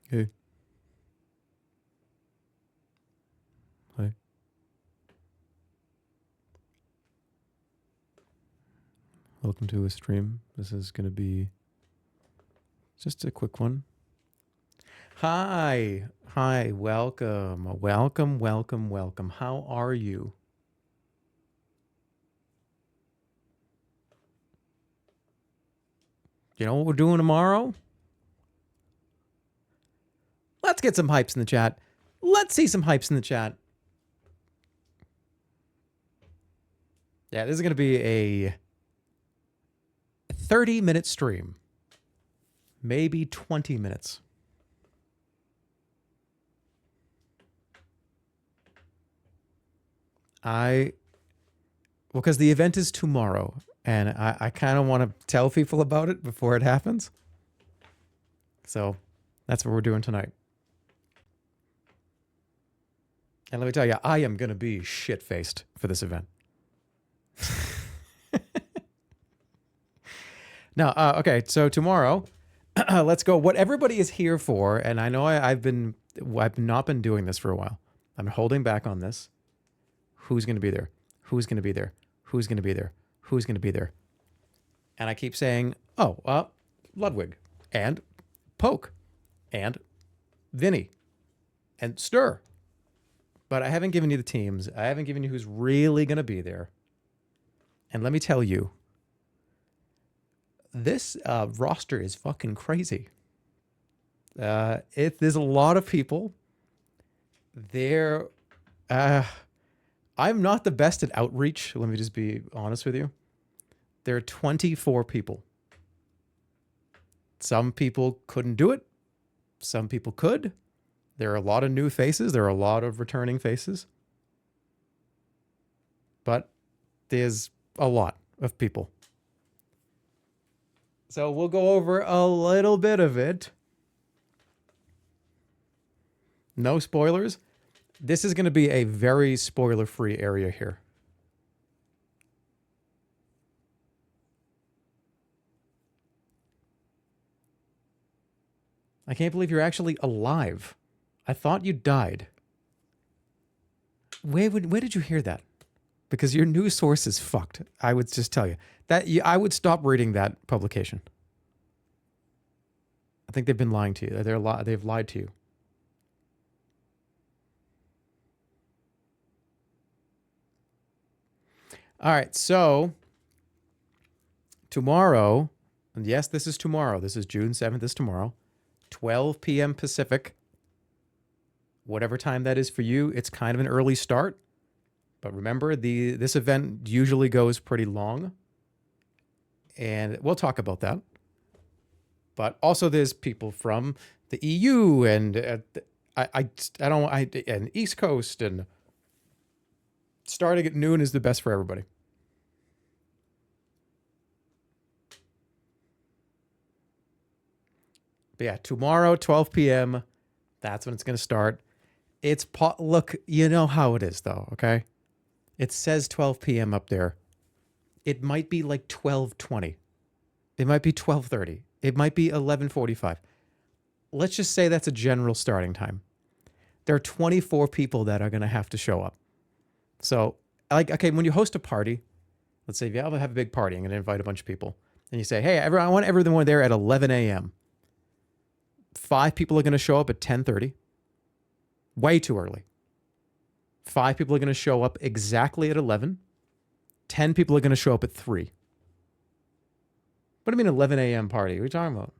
Hey. Hi. Welcome to a stream. This is going to be just a quick one. Hi. Hi. Welcome. Welcome, welcome, welcome. How are you? You know what we're doing tomorrow? Let's get some hypes in the chat. Let's see some hypes in the chat. Yeah, this is going to be a 30-minute stream. Maybe 20 minutes. Because the event is tomorrow, and I kind of want to tell people about it before it happens. So that's what we're doing tonight. And let me tell you, I am going to be shit-faced for this event. Now, okay, so tomorrow, let's go. What everybody is here for, and I know I've not been doing this for a while. I'm holding back on this. Who's going to be there? Who's going to be there? Who's going to be there? Who's going to be there? And I keep saying, oh, Ludwig, and Poke, and Vinny, and Stir. But I haven't given you the teams. I haven't given you who's really going to be there. And let me tell you, this roster is fucking crazy. There's a lot of people. I'm not the best at outreach. Let me just be honest with you. There are 24 people. Some people couldn't do it. Some people could. There are a lot of new faces. There are a lot of returning faces. But there's a lot of people. So we'll go over a little bit of it. No spoilers. This is going to be a very spoiler-free area here. I can't believe you're actually alive. I thought you died. Where did you hear that? Because your news source is fucked. I would just tell you that I would stop reading that publication. I think they've been lying to you. They've lied to you. All right, so tomorrow, and yes, this is tomorrow. This is June 7th. This is tomorrow, 12 p.m. Pacific. Whatever time that is for you, it's kind of an early start. But remember, this event usually goes pretty long. And we'll talk about that. But also there's people from the EU and and East Coast, and starting at noon is the best for everybody. But yeah, tomorrow, 12 p.m., that's when it's going to start. Look, you know how it is though, okay? It says 12 p.m. up there. It might be like 12:20. It might be 12:30. It might be 11:45. Let's just say that's a general starting time. There are 24 people that are going to have to show up. So, like, okay, when you host a party, let's say if you have a big party, I'm going to invite a bunch of people, and you say, hey, I want everyone there at 11 a.m. 5 people are going to show up at 10:30. Way too early. 5 people are going to show up exactly at 11. 10 people are going to show up at 3. What do you mean 11 a.m. party? What are you talking about?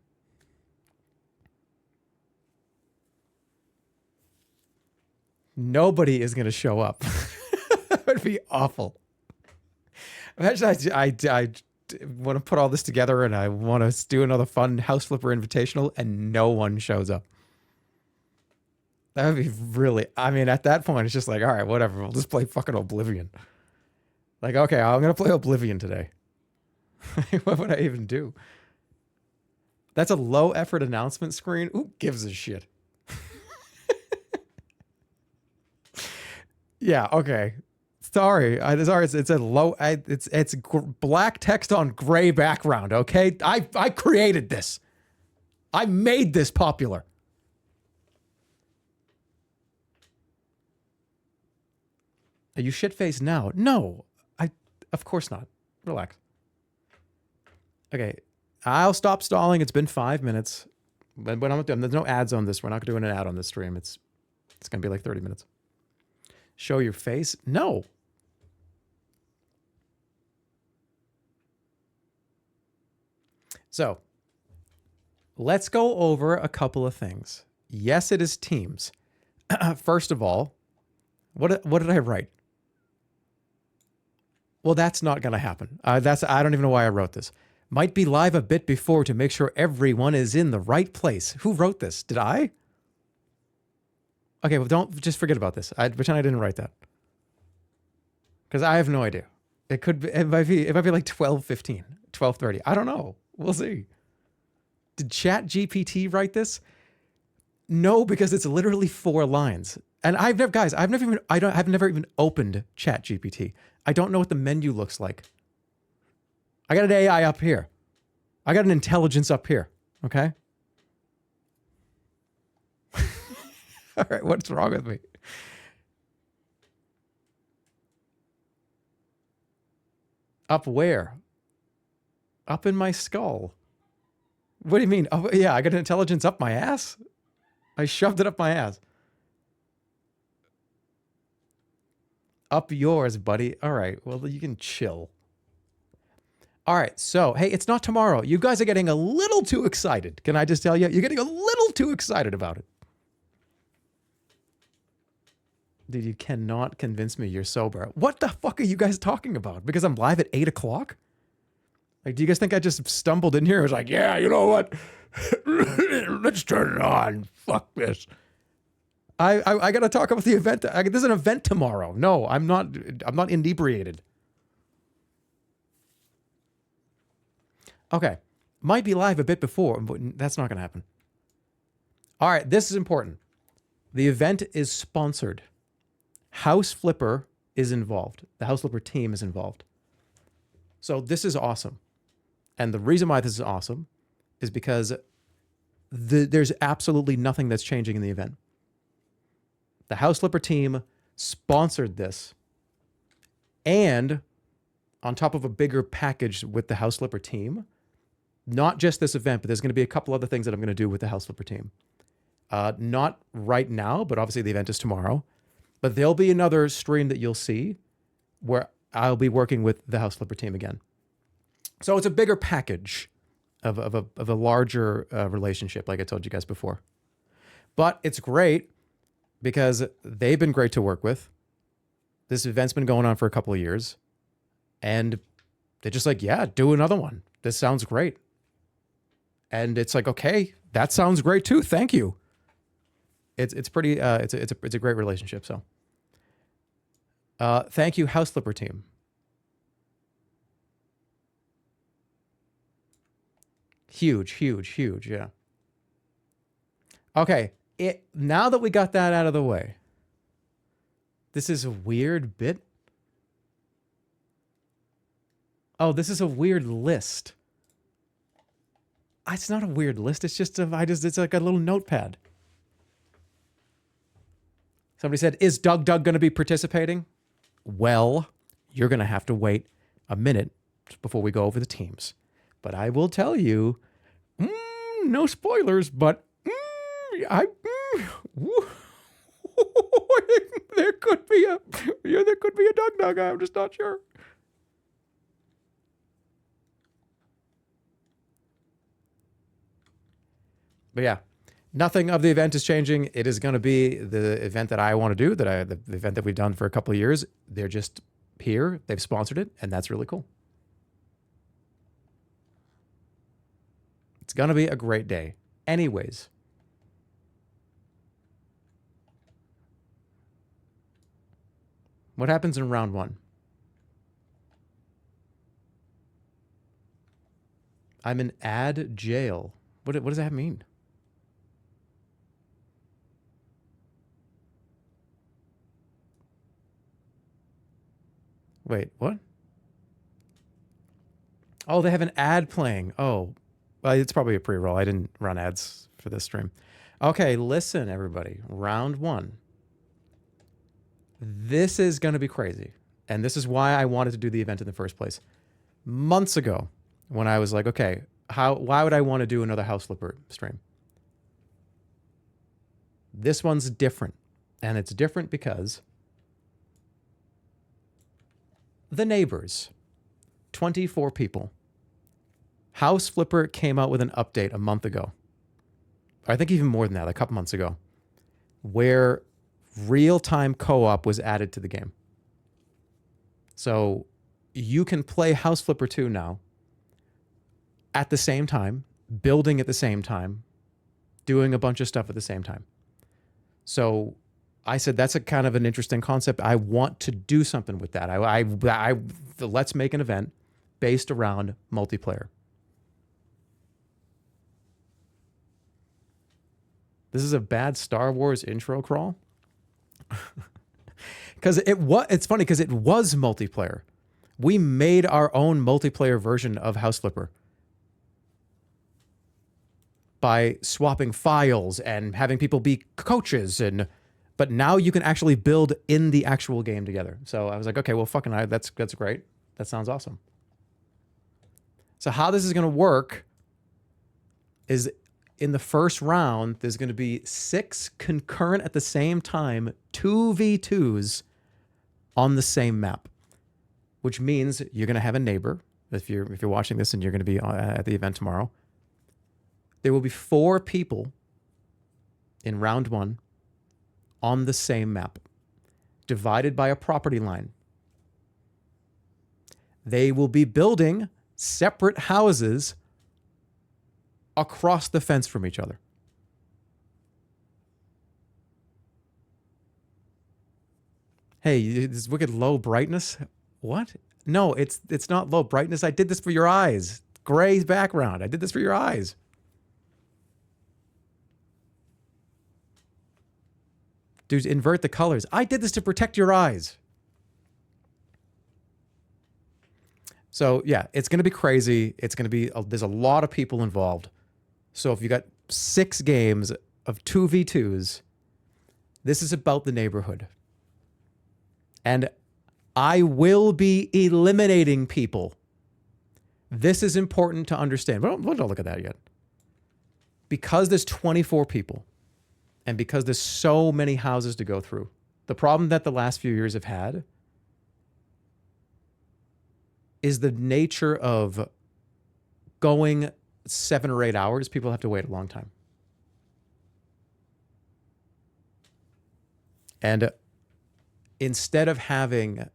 Nobody is going to show up. That would be awful. Imagine I want to put all this together and I want to do another fun House Flipper Invitational and no one shows up. That would be really, I mean, at that point, it's just like, all right, whatever. We'll just play fucking Oblivion. Like, okay, I'm going to play Oblivion today. What would I even do? That's a low effort announcement screen. Who gives a shit? Yeah, okay. Sorry. It's a low, it's black text on gray background, okay? I created this. I made this popular. Are you shit-faced now? No, of course not. Relax. Okay, I'll stop stalling. It's been 5 minutes. But there's no ads on this. We're not doing an ad on this stream. It's going to be like 30 minutes. Show your face? No. So, let's go over a couple of things. Yes, it is Teams. First of all, what did I write? Well, that's not going to happen. I don't even know why I wrote this. Might be live a bit before to make sure everyone is in the right place. Who wrote this? Did I? Okay, well, don't just forget about this. I pretend I didn't write that. Because I have no idea. It could be, it might be like 12:15, 12:30. I don't know. We'll see. Did ChatGPT write this? No, because it's literally 4 lines. And I've never even opened ChatGPT. I don't know what the menu looks like. I got an AI up here. I got an intelligence up here. Okay. All right. What's wrong with me? Up where? Up in my skull. What do you mean? Oh, yeah, I got an intelligence up my ass. I shoved it up my ass. Up yours, buddy. All right. Well, you can chill. All right. So, hey, it's not tomorrow. You guys are getting a little too excited. Can I just tell you? You're getting a little too excited about it. Dude, you cannot convince me you're sober. What the fuck are you guys talking about? Because I'm live at 8 o'clock? Like, do you guys think I just stumbled in here and was like, yeah, you know what? Let's turn it on. Fuck this. I got to talk about the event. There's an event tomorrow. No, I'm not inebriated. Okay. Might be live a bit before, but that's not going to happen. All right. This is important. The event is sponsored. House Flipper is involved. The House Flipper team is involved. So this is awesome. And the reason why this is awesome is because there's absolutely nothing that's changing in the event. The House Flipper team sponsored this. And on top of a bigger package with the House Flipper team, not just this event, but there's going to be a couple other things that I'm going to do with the House Flipper team. Not right now, but obviously the event is tomorrow. But there'll be another stream that you'll see where I'll be working with the House Flipper team again. So it's a bigger package of a larger relationship, like I told you guys before. But it's great because they've been great to work with. This event's been going on for a couple of years. And they're just like, yeah, do another one. This sounds great. And it's like, okay, that sounds great too. Thank you. It's pretty, it's a great relationship. So thank you, House Flipper team. Huge, huge, huge. Yeah. Okay. Now that we got that out of the way, this is a weird bit. Oh, this is a weird list. It's not a weird list. It's just it's like a little notepad. Somebody said, is Doug going to be participating? Well, you're going to have to wait a minute before we go over the teams. But I will tell you, no spoilers, but there could be a Doug. I'm just not sure. But yeah, nothing of the event is changing. It is going to be the event that I want to do, the event that we've done for a couple of years. They're just here. They've sponsored it, and that's really cool. It's going to be a great day. Anyways. What happens in round 1? I'm in ad jail. What does that mean? Wait, what? Oh, they have an ad playing. Oh, well, it's probably a pre-roll. I didn't run ads for this stream. Okay, listen, everybody. Round 1. This is going to be crazy. And this is why I wanted to do the event in the first place. Months ago, when I was like, okay, why would I want to do another House Flipper stream? This one's different. And it's different because the neighbors, 24 people. House Flipper came out with an update a month ago. I think even more than that, a couple months ago, where real-time co-op was added to the game. So you can play House Flipper 2 now at the same time, building at the same time, doing a bunch of stuff at the same time. So I said, that's a kind of an interesting concept. I want to do something with that. Let's make an event based around multiplayer. This is a bad Star Wars intro crawl. Because it's funny because it was multiplayer. We made our own multiplayer version of House Flipper by swapping files and having people be coaches, but now you can actually build in the actual game together. So I was like, okay, well, that's great. That sounds awesome. So how this is going to work is in the first round, there's going to be 6 concurrent at the same time, 2v2s on the same map, which means you're going to have a neighbor. If you're watching this and you're going to be at the event tomorrow, there will be 4 people in round 1 on the same map, divided by a property line. They will be building separate houses across the fence from each other. Hey, this wicked low brightness. What? No, it's not low brightness. I did this for your eyes. Gray background. I did this for your eyes. Dude, invert the colors. I did this to protect your eyes. So yeah, it's going to be crazy. It's going to be, there's a lot of people involved. So if you got 6 games of 2v2s, this is about the neighborhood. And I will be eliminating people. This is important to understand. But don't look at that yet. Because there's 24 people, and because there's so many houses to go through, the problem that the last few years have had is the nature of going 7 or 8 hours. People have to wait a long time. And instead of having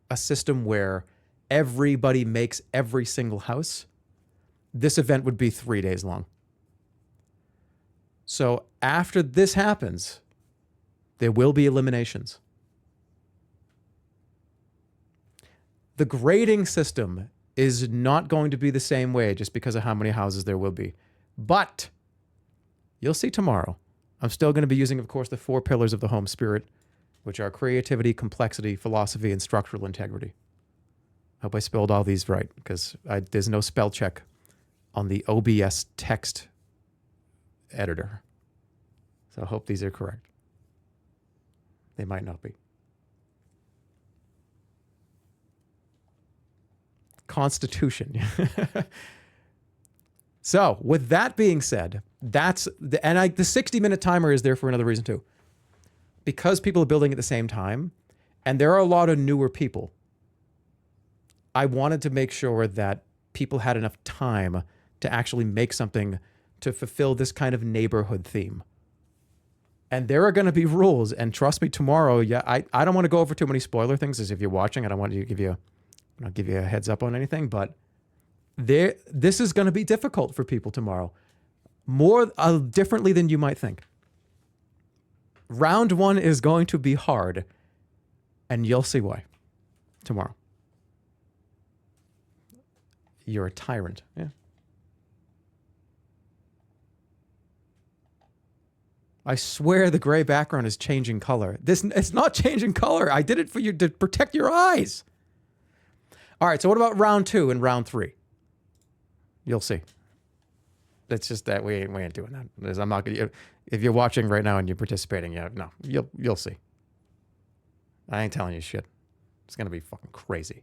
a system where everybody makes every single house, this event would be 3 days long. So after this happens, there will be eliminations. The grading system is not going to be the same way just because of how many houses there will be. But you'll see tomorrow. I'm still going to be using, of course, the 4 pillars of the home spirit, which are creativity, complexity, philosophy, and structural integrity. I hope I spelled all these right, because there's no spell check on the OBS text editor. So I hope these are correct. They might not be. Constitution. So with that being said, the 60-minute timer is there for another reason too. Because people are building at the same time, and there are a lot of newer people, I wanted to make sure that people had enough time to actually make something to fulfill this kind of neighborhood theme. And there are going to be rules, and trust me, tomorrow, I don't want to go over too many spoiler things, as if you're watching, I don't want to give you a heads up on anything, but this is going to be difficult for people tomorrow, more differently than you might think. Round 1 is going to be hard, and you'll see why tomorrow. You're a tyrant. Yeah. I swear the gray background is changing color. It's not changing color. I did it for you to protect your eyes. All right, so what about round 2 and round 3? You'll see. It's just that we ain't doing that. I'm not gonna, if you're watching right now and you're participating, no, you'll see. I ain't telling you shit. It's going to be fucking crazy.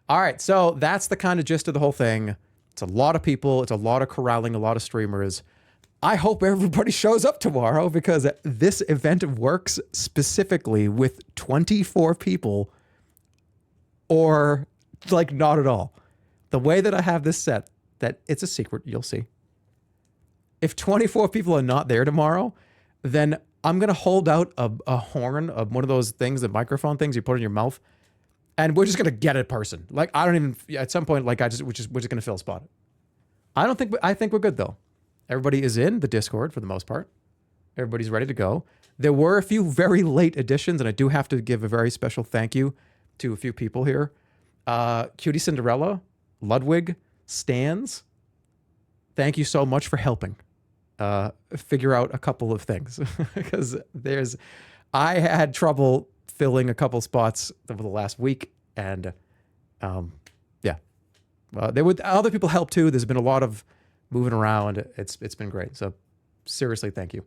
All right, so that's the kind of gist of the whole thing. It's a lot of people. It's a lot of corralling, a lot of streamers. I hope everybody shows up tomorrow because this event works specifically with 24 people or like not at all. The way that I have this set, that it's a secret, you'll see. If 24 people are not there tomorrow, then I'm going to hold out a horn of one of those things, the microphone things you put in your mouth, and we're just going to get a person. Like, I don't even, at some point, like, we're just going to fill a spot. I think we're good, though. Everybody is in the Discord for the most part. Everybody's ready to go. There were a few very late additions, and I do have to give a very special thank you to a few people here. Cutie Cinderella, Ludwig, Stans, thank you so much for helping figure out a couple of things. Because I had trouble filling a couple spots over the last week, and yeah. Other people help too. There's been a lot of moving around. It's been great. So seriously, thank you.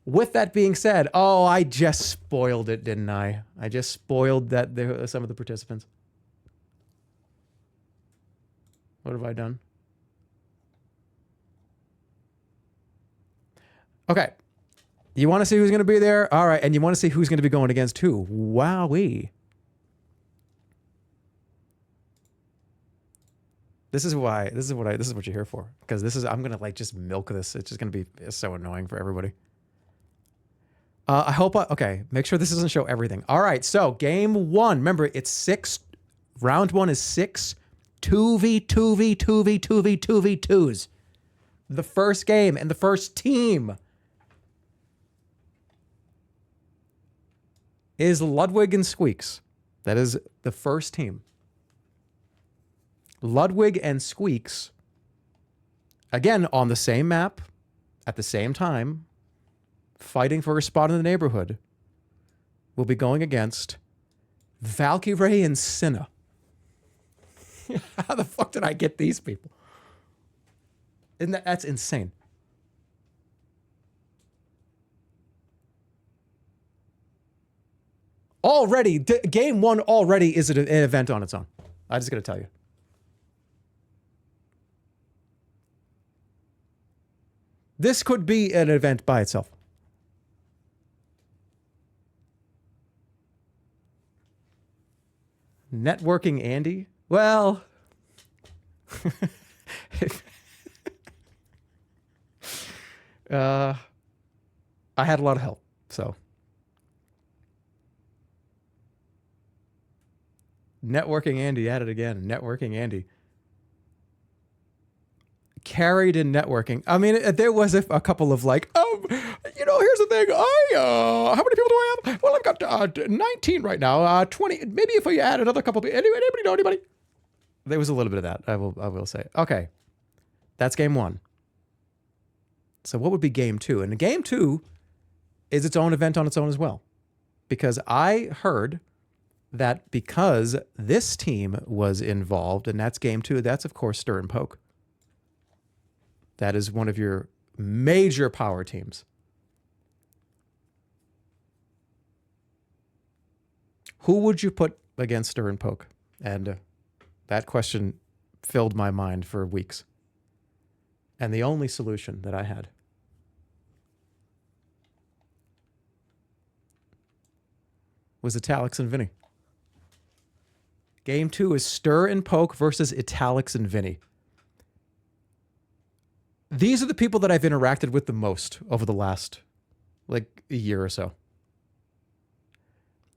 With that being said, I just spoiled it, didn't I? I just spoiled some of the participants. What have I done? Okay. You want to see who's going to be there? All right. And you want to see who's going to be going against who? Wowee. This is what you're here for. Because I'm going to like just milk this. It's just going to be so annoying for everybody. Okay. Make sure this doesn't show everything. All right. So game 1, remember it's 6. Round 1 is 6. 2v2s. The first game and the first team is Ludwig and Squeaks. That is the first team. Ludwig and Squeaks, again, on the same map, at the same time, fighting for a spot in the neighborhood, will be going against Valkyrie and Cinna. How the fuck did I get these people? That's insane. Already, game 1 already is an event on its own. I just got to tell you. This could be an event by itself. Networking Andy? Well, I had a lot of help, so. Networking Andy at it again. Networking Andy. Carried in networking. I mean, there was a couple of like, here's the thing. How many people do I have? Well, I've got 19 right now. 20. Maybe if I add another couple. Anybody know anybody? There was a little bit of that. I will say. Okay, that's game 1. So what would be game 2? And game 2 is its own event on its own as well, because I heard that because this team was involved, and that's game 2. That's of course Stir and Poke. That is one of your major power teams. Who would you put against Stir and Poke? And that question filled my mind for weeks. And the only solution that I had was Italics and Vinny. Game 2 is Stir and Poke versus Italics and Vinny. These are the people that I've interacted with the most over the last, like, a year or so.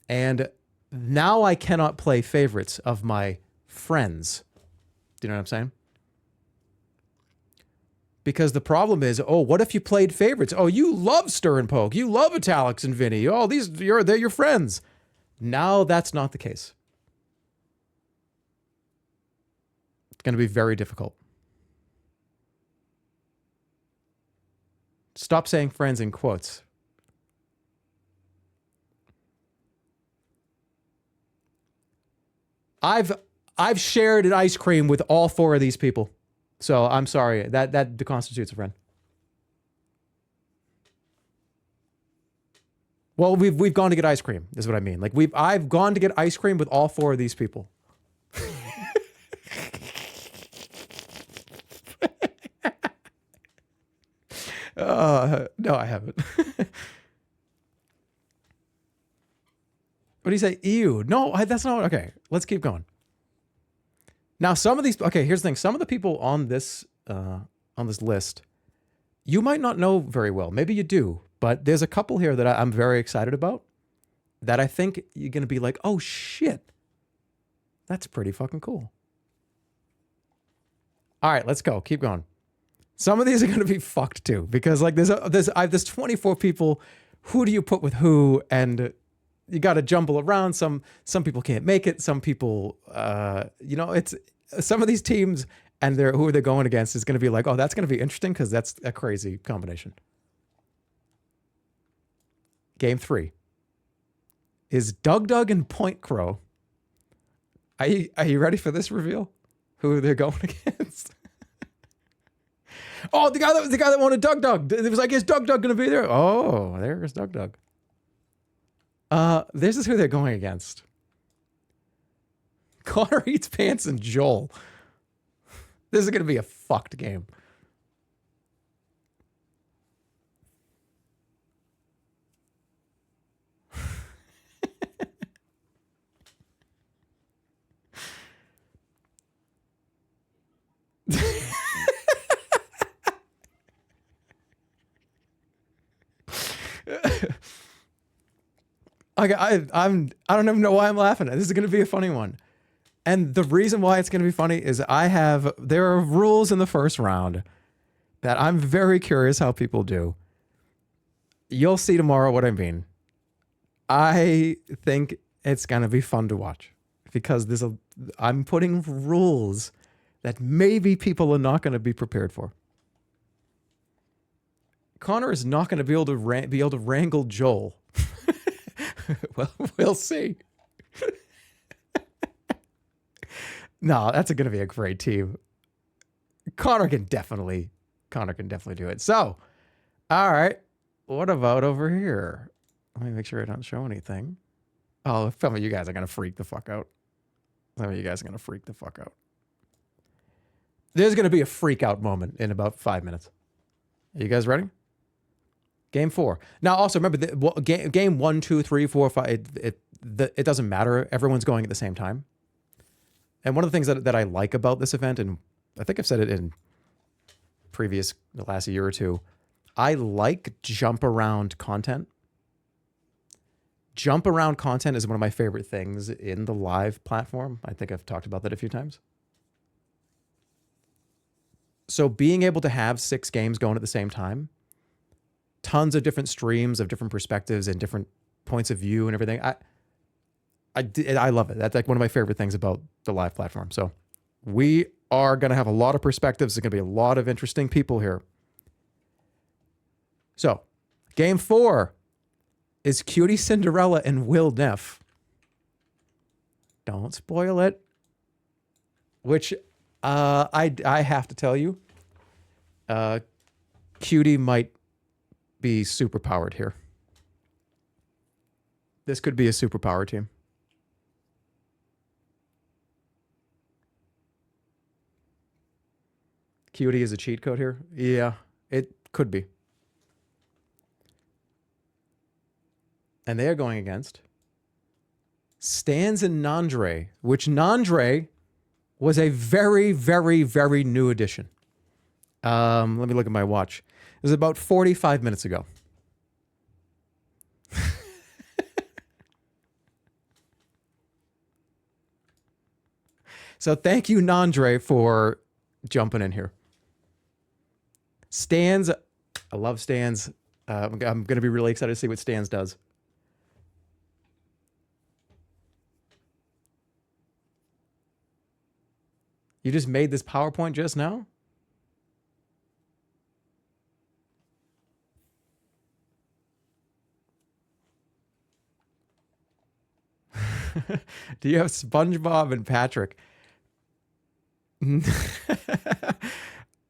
And now I cannot play favorites of my friends. Do you know what I'm saying? Because the problem is, what if you played favorites? Oh, you love Stir and Poke. You love Italics and Vinny. Oh, they're your friends. Now that's not the case. It's going to be very difficult. Stop saying friends in quotes. I've shared an ice cream with all 4 of these people. So I'm sorry. That constitutes a friend. Well, we've gone to get ice cream, is what I mean. Like I've gone to get ice cream with all four of these people. No, I haven't. What do you say? Ew. No, that's not. Okay, let's keep going. Now, some of these. Okay, here's the thing. Some of the people on this list, you might not know very well. Maybe you do, but there's a couple here that I'm very excited about. That I think you're gonna be like, oh shit, that's pretty fucking cool. All right, let's go. Keep going. Some of these are gonna be fucked too, because like there's 24 people. Who do you put with who? And you got to jumble around. Some people can't make it. Some people, it's some of these teams and who they're going against is going to be like, oh, that's going to be interesting because that's a crazy combination. Game 3 is Doug and Point Crow. Are you ready for this reveal? Who they're going against? Oh, the guy that wanted Doug. It was like, is Doug going to be there? Oh, there's Doug. This is who they're going against. Connor Eats Pants and Joel. This is going to be a fucked game. I don't even know why I'm laughing. This is going to be a funny one. And the reason why it's going to be funny is there are rules in the first round that I'm very curious how people do. You'll see tomorrow what I mean. I think it's going to be fun to watch because I'm putting rules that maybe people are not going to be prepared for. Connor is not going to be able to wrangle Joel. Well, we'll see. No, that's going to be a great team. Connor can definitely do it. So, all right. What about over here? Let me make sure I don't show anything. Oh, some of you guys are going to freak the fuck out. There's going to be a freak out moment in about 5 minutes. Are you guys ready? Game 4. Now, also remember, game 1, 2, 3, 4, 5, it doesn't matter. Everyone's going at the same time. And one of the things that I like about this event, and I think I've said it in the last year or two, I like jump around content. Jump around content is one of my favorite things in the live platform. I think I've talked about that a few times. So being able to have 6 games going at the same time, tons of different streams of different perspectives and different points of view and everything. I love it. That's like one of my favorite things about the live platform. So we are going to have a lot of perspectives. There's going to be a lot of interesting people here. So game 4 is Cutie Cinderella and Will Neff. Don't spoil it. Which I have to tell you, Cutie might be super powered here. This could be a superpower team. Cutie is a cheat code here? Yeah, it could be. And they are going against Stans and Nandre, which Nandre was a very, very, very new addition. Let me look at my watch. It was about 45 minutes ago. So thank you, Nandre, for jumping in here. Stans, I love Stans. I'm going to be really excited to see what Stans does. You just made this PowerPoint just now? Do you have SpongeBob and Patrick?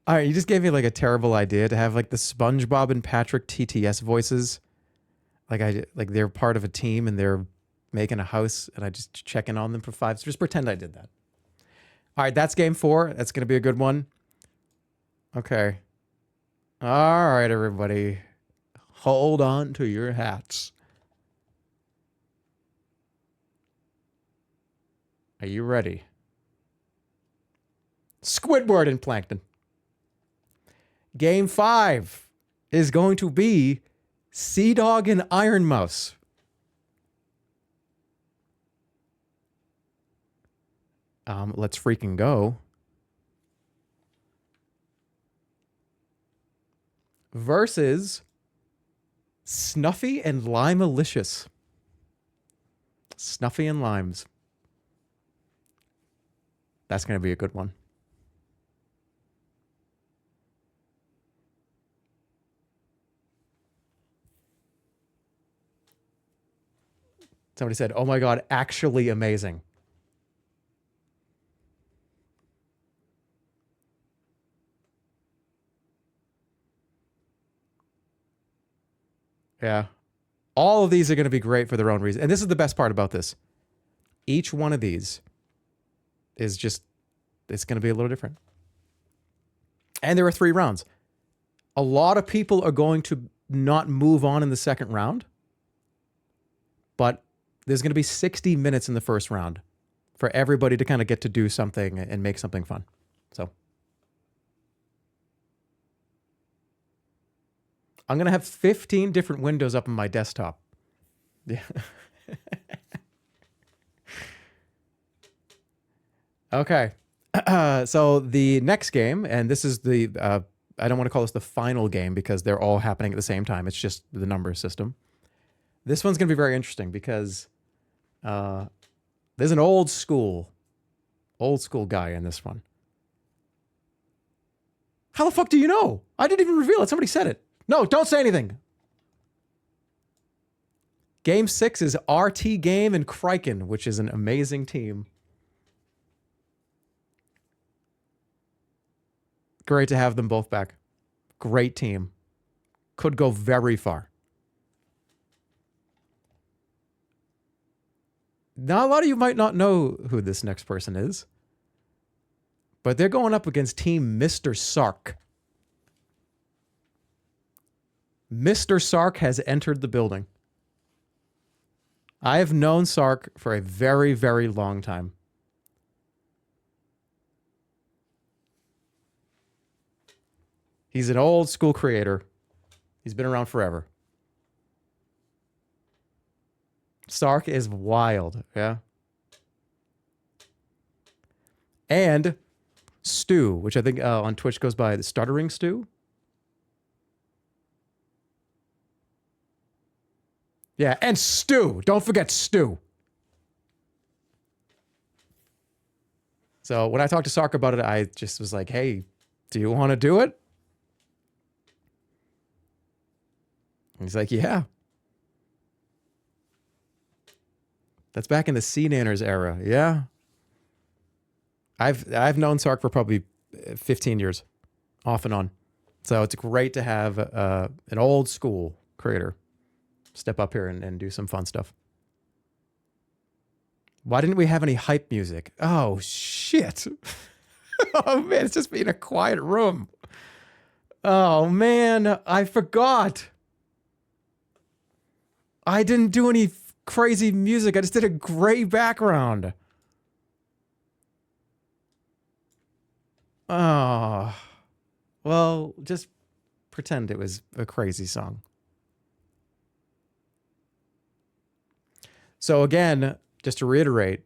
All right, you just gave me like a terrible idea to have like the SpongeBob and Patrick TTS voices. Like they're part of a team and they're making a house, and I just check in on them for 5. So just pretend I did that. All right, that's game 4. That's gonna be a good one. Okay. All right, everybody, hold on to your hats. Are you ready? Squidward and Plankton. Game 5 is going to be Sea Dog and Iron Mouse. Let's freaking go. Versus Snuffy and Limelicious. Snuffy and Limes. That's going to be a good one. Somebody said, oh my God, actually amazing. Yeah. All of these are going to be great for their own reason. And this is the best part about this. Each one of these is just, it's going to be a little different. And there are 3 rounds. A lot of people are going to not move on in the second round, but there's going to be 60 minutes in the first round for everybody to kind of get to do something and make something fun. So I'm going to have 15 different windows up on my desktop. Yeah. Okay. So the next game, and this is the, I don't want to call this the final game because they're all happening at the same time. It's just the number system. This one's going to be very interesting because there's an old school guy in this one. How the fuck do you know? I didn't even reveal it. Somebody said it. No, don't say anything. Game 6 is RT Game and Kraken, which is an amazing team. Great to have them both back. Great team. Could go very far. Now, a lot of you might not know who this next person is, but they're going up against Team Mr. Sark. Mr. Sark has entered the building. I have known Sark for a very, very long time. He's an old school creator. He's been around forever. Sark is wild, yeah. And Stu, which I think on Twitch goes by the Stuttering Stu. Yeah, and Stu. Don't forget Stu. So when I talked to Sark about it, I just was like, hey, do you want to do it? And he's like, yeah. That's back in the C-Nanners era. Yeah. I've known Sark for probably 15 years, off and on. So it's great to have an old school creator step up here and do some fun stuff. Why didn't we have any hype music? Oh, shit. Oh, man, it's just being a quiet room. Oh, man, I forgot. I didn't do any crazy music. I just did a gray background. Oh, well, just pretend it was a crazy song. So again, just to reiterate,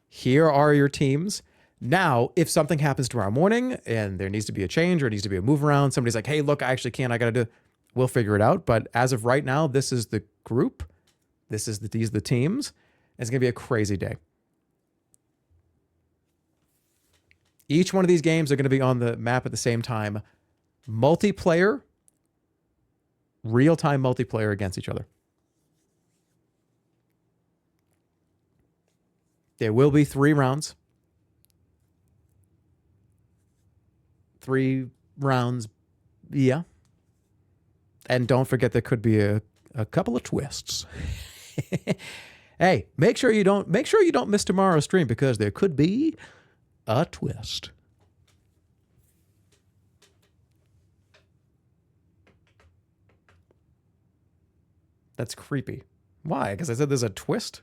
here are your teams. Now, if something happens tomorrow morning and there needs to be a change or it needs to be a move around, somebody's like, hey, look, I actually can't, I got to do, we'll figure it out. But as of right now, this is the group. These are the teams. It's going to be a crazy day. Each one of these games are going to be on the map at the same time. Multiplayer, real-time multiplayer against each other. There will be 3 rounds. 3 rounds, yeah. And don't forget there could be a A couple of twists. Hey, make sure you don't miss tomorrow's stream because there could be a twist. That's creepy. Why? Because I said there's a twist?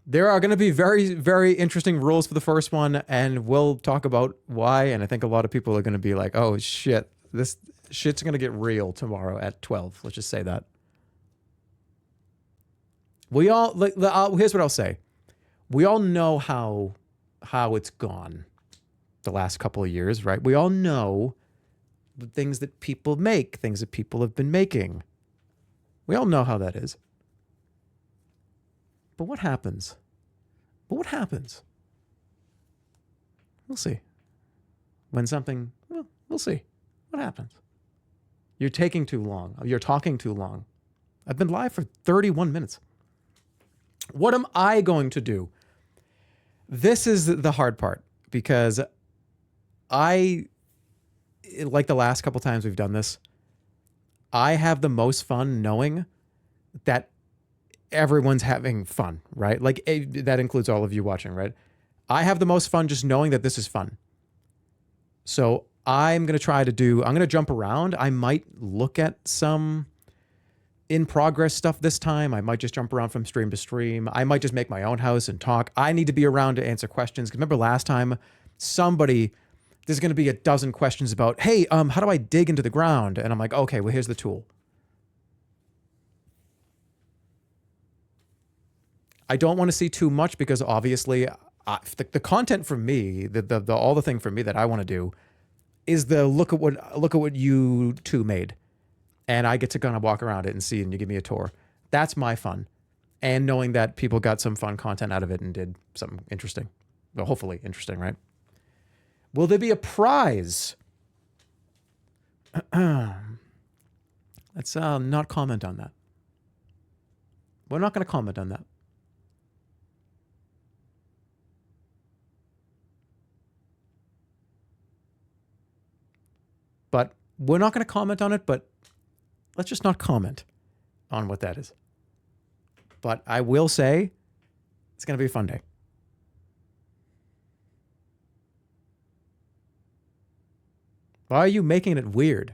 There are going to be very, very interesting rules for the first one, and we'll talk about why. And I think a lot of people are going to be like, oh, shit. This shit's going to get real tomorrow at 12. Let's just say that. We all, here's what I'll say. We all know how it's gone the last couple of years, right? We all know the things that people make, things that people have been making. We all know how that is. But what happens? We'll see. When something, well, we'll see. What happens? You're taking too long. You're talking too long. I've been live for 31 minutes. What am I going to do? This is the hard part because like the last couple times we've done this, I have the most fun knowing that everyone's having fun, right? Like that includes all of you watching, right? I have the most fun just knowing that this is fun. So I'm going to jump around. I might look at some in progress stuff this time. I might just jump around from stream to stream. I might just make my own house and talk. I need to be around to answer questions. Remember last time there's going to be a dozen questions about, hey, how do I dig into the ground? And I'm like, okay, well, here's the tool. I don't want to see too much because obviously the content for me, all the thing for me that I want to do is the look at what you two made. And I get to kind of walk around it and see, and you give me a tour. That's my fun. And knowing that people got some fun content out of it and did something interesting. Well, hopefully interesting, right? Will there be a prize? Let's not comment on that. We're not going to comment on that. But we're not going to comment on it, but let's just not comment on what that is. But I will say it's going to be a fun day. Why are you making it weird?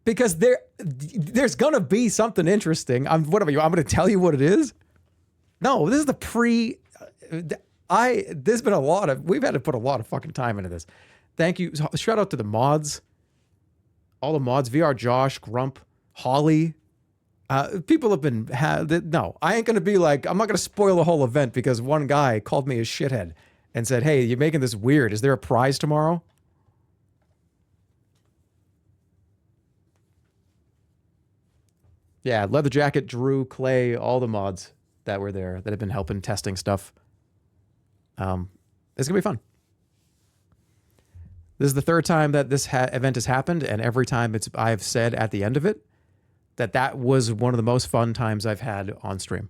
Because there's going to be something interesting. I'm going to tell you what it is? No, this is the we've had to put a lot of fucking time into this. Thank you. Shout out to the mods. All the mods, VR Josh, Grump, Holly. People have been, no, I ain't going to be like, I'm not going to spoil the whole event because one guy called me a shithead and said, hey, you're making this weird. Is there a prize tomorrow? Yeah, Leather Jacket, Drew, Clay, all the mods that were there that have been helping testing stuff. It's going to be fun. This is the third time that this event has happened, and every time I've said at the end of it that was one of the most fun times I've had on stream.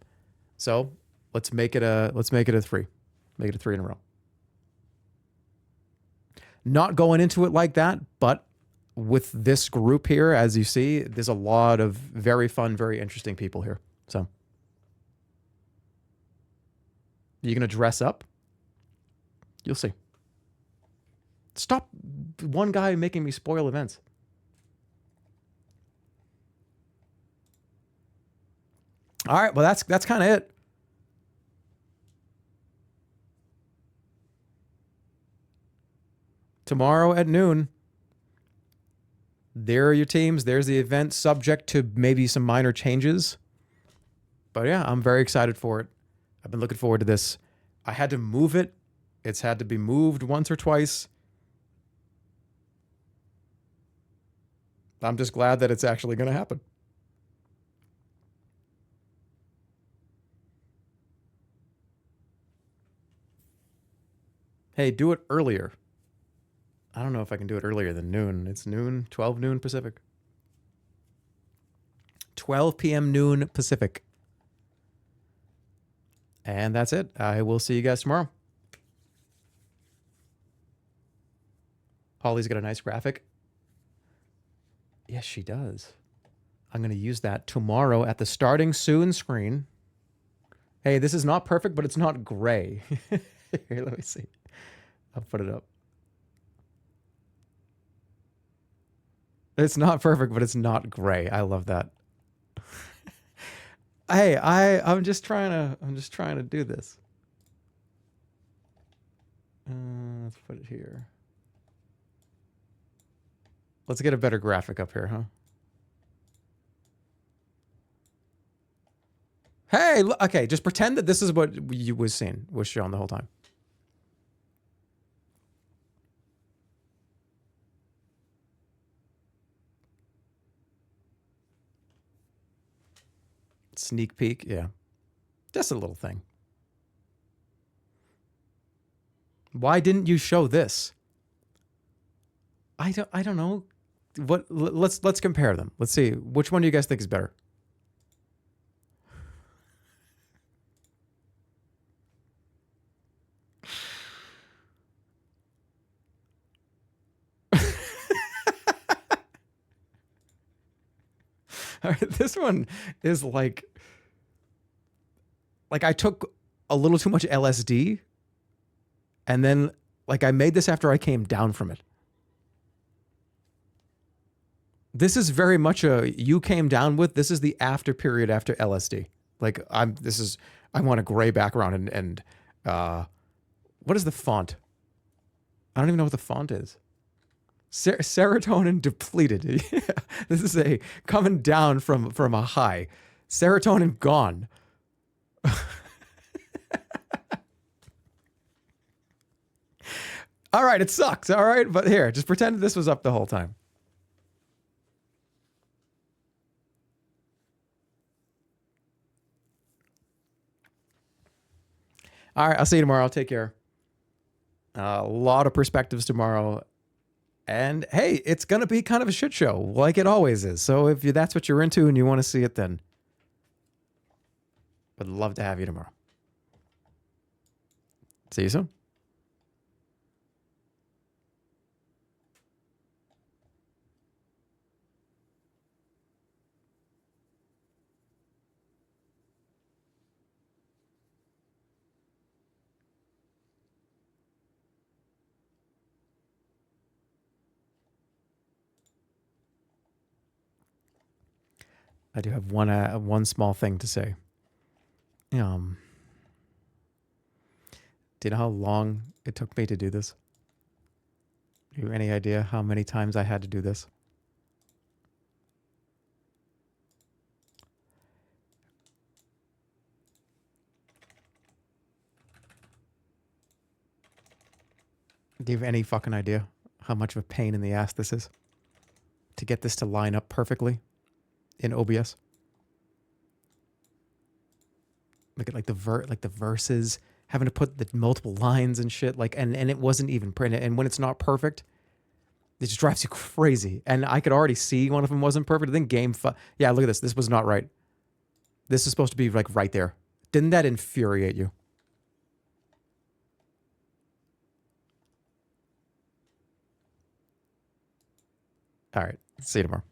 So let's make it a 3. Make it a 3 in a row. Not going into it like that, but with this group here, as you see, there's a lot of very fun, very interesting people here. So you gonna dress up? You'll see. Stop one guy making me spoil events. All right, well, that's kind of it. Tomorrow at noon, there are your teams. There's the event, subject to maybe some minor changes. But yeah, I'm very excited for it. I've been looking forward to this. I had to move it. It's had to be moved once or twice. I'm just glad that it's actually going to happen. Hey, do it earlier. I don't know if I can do it earlier than noon. It's noon, 12 noon Pacific. 12 p.m. noon Pacific. And that's it. I will see you guys tomorrow. Holly's got a nice graphic. Yes, she does. I'm going to use that tomorrow at the starting soon screen. Hey, this is not perfect, but it's not gray. Here, let me see. I'll put it up. It's not perfect, but it's not gray. I love that. Hey, I'm just trying to do this. Let's put it here. Let's get a better graphic up here, huh? Hey, okay, just pretend that this is what you was shown the whole time. Sneak peek, yeah. Just a little thing. Why didn't you show this? I don't know. What let's compare them. Let's see which one do you guys think is better. All right, this one is like I took a little too much LSD and then like I made this after I came down from it. This is very much a you came down with. This is the after period after LSD. Like I want a gray background and what is the font? I don't even know what the font is. Serotonin depleted. Yeah, this is a coming down from a high. Serotonin gone. All right, it sucks. All right, but here, just pretend this was up the whole time. All right, I'll see you tomorrow. Take care. A lot of perspectives tomorrow. And hey, it's going to be kind of a shit show, like it always is. So if that's what you're into and you want to see it, then I'd love to have you tomorrow. See you soon. I do have one small thing to say. Do you know how long it took me to do this? Do you have any idea how many times I had to do this? Do you have any fucking idea how much of a pain in the ass this is? To get this to line up perfectly in OBS? Look at like the verses, having to put the multiple lines and shit, like and it wasn't even printed. And when it's not perfect, it just drives you crazy. And I could already see one of them wasn't perfect. I think yeah, look at this. This was not right. This is supposed to be like right there. Didn't that infuriate you? All right. See you tomorrow.